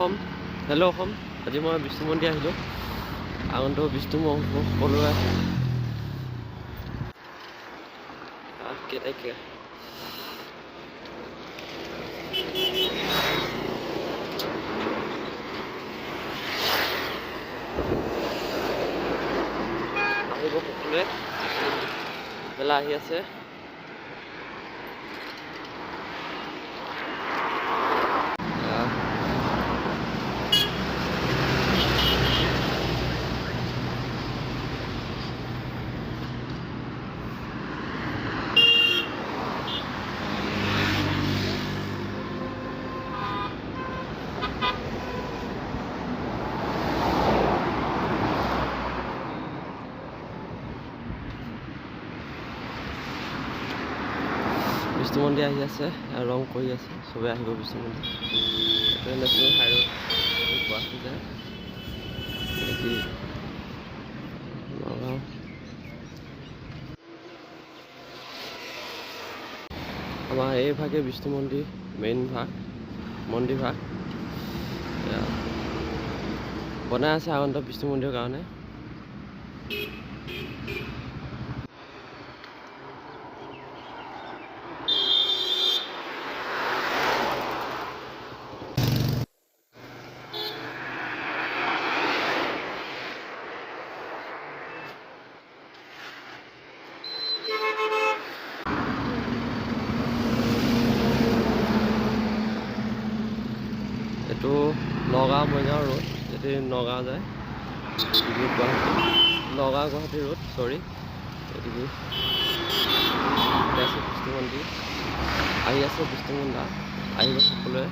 Hello' Assam, আজি মই বিষ্ণু মন্দিৰ আহিলোঁ। আগন্তুক বিষ্ণু সকলোৰে কেনেকৈ আহিব সকলোৱে, মেলা আহি আছে। বিষ্ণু মন্দিৰ আহি আছে, ৰং কৰি আছে, চবে আহিব বিষ্ণু মন্দিৰ। এইটোৱে নেশ্যনেল হাইৰোড গুৱাহাটী যায় দেখি নগাঁও। আমাৰ এইভাগে বিষ্ণু মন্দিৰ মেইন ভাগ, মন্দিৰ ভাগ বনাই আছে আগন্তুক বিষ্ণু মন্দিৰৰ কাৰণে। এইটো নগাঁও মৰিগাঁও ৰোড, যদি নগাঁও যায় গুৱাহাটী, নগাঁও গুৱাহাটী ৰোড, চৰি এদিকে বিষ্ণু মন্দিৰ আহি আছে। বিষ্ণু মন্দিৰ আহিব সকলোৱে।